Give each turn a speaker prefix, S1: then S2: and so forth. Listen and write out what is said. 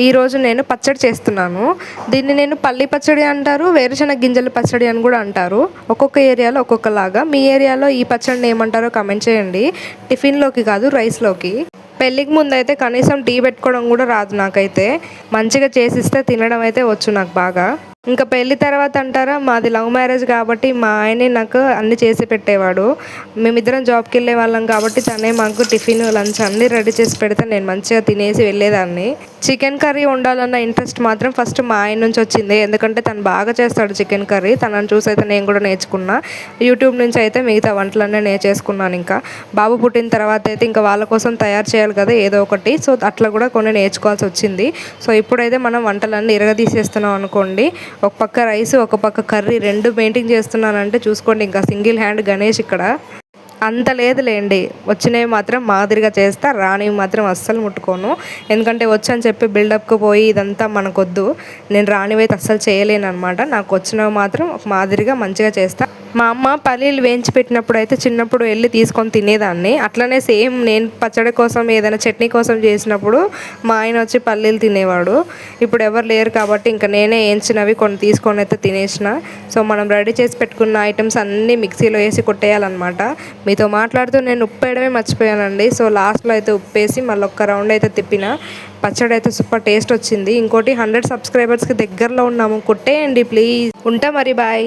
S1: ఈరోజు నేను పచ్చడి చేస్తున్నాను. దీన్ని నేను పల్లి పచ్చడి అంటారు, వేరుశనగ గింజల పచ్చడి అని కూడా అంటారు. ఒక్కొక్క ఏరియాలో ఒక్కొక్కలాగా. మీ ఏరియాలో ఈ పచ్చడిని ఏమంటారో కామెంట్ చేయండి. టిఫిన్లోకి కాదు, రైస్లోకి. పెళ్ళికి ముందైతే కనీసం టీ పెట్టుకోవడం కూడా రాదు నాకైతే. మంచిగా చేసిస్తే తినడం అయితే వచ్చు నాకు బాగా. ఇంకా పెళ్ళి తర్వాత అంటారా, మాది లవ్ మ్యారేజ్ కాబట్టి మా ఆయనే నాకు అన్నీ చేసి పెట్టేవాడు. మేమిద్దరం జాబ్కి వెళ్ళే వాళ్ళం కాబట్టి తనే మాకు టిఫిన్, లంచ్ అన్నీ రెడీ చేసి పెడితే నేను మంచిగా తినేసి వెళ్ళేదాన్ని. చికెన్ కర్రీ వండాలన్న ఇంట్రెస్ట్ మాత్రం ఫస్ట్ మా ఆయన నుంచి వచ్చింది. ఎందుకంటే తను బాగా చేస్తాడు చికెన్ కర్రీ. తనని చూసి అయితే నేను కూడా నేర్చుకున్నా. యూట్యూబ్ నుంచి అయితే మిగతా వంటలన్నీ నేర్చేసుకున్నాను. ఇంకా బాబు పుట్టిన తర్వాత అయితే ఇంకా వాళ్ళ కోసం తయారు చేయాలి కదా ఏదో ఒకటి. సో అట్లా కూడా కొన్ని నేర్చుకోవాల్సి వచ్చింది. సో ఇప్పుడైతే మనం వంటలన్నీ ఇరగదీసేస్తున్నాం అనుకోండి. ఒక పక్క రైస్, ఒక పక్క కర్రీ, రెండు మెయింటైన్ చేస్తున్నానంటే చూసుకోండి. ఇంకా సింగిల్ హ్యాండ్ గణేష్ ఇక్కడ. అంత లేదులేండి, వచ్చినవి మాత్రం మాదిరిగా చేస్తా, రానివి మాత్రం అస్సలు ముట్టుకోను. ఎందుకంటే వచ్చని చెప్పి బిల్డప్కి పోయి ఇదంతా మనకొద్దు. నేను రానివైతే అస్సలు చేయలేను అనమాట. నాకు వచ్చినవి మాత్రం ఒక మాదిరిగా మంచిగా చేస్తా. మా అమ్మ పల్లీలు వేయించి పెట్టినప్పుడు అయితే చిన్నప్పుడు వెళ్ళి తీసుకొని తినేదాన్ని. అట్లనే సేమ్ నేను పచ్చడి కోసం ఏదైనా చట్నీ కోసం చేసినప్పుడు మా ఆయన వచ్చి పల్లీలు తినేవాడు. ఇప్పుడు ఎవరు లేరు కాబట్టి ఇంకా నేనే వేయించినవి కొన్ని తీసుకొని అయితే తినేసిన. సో మనం రెడీ చేసి పెట్టుకున్న ఐటమ్స్ అన్నీ మిక్సీలో వేసి కొట్టేయాలన్నమాట. మీతో మాట్లాడుతూ నేను ఉప్పు వేయడమే మర్చిపోయానండి. సో లాస్ట్లో అయితే ఉప్పేసి మళ్ళీ ఒక్క రౌండ్ అయితే తిప్పిన. పచ్చడి అయితే సూపర్ టేస్ట్ వచ్చింది. ఇంకోటి 100 సబ్స్క్రైబర్స్కి దగ్గరలో ఉన్నాము, కొట్టేయండి ప్లీజ్. ఉంటా మరి, బాయ్.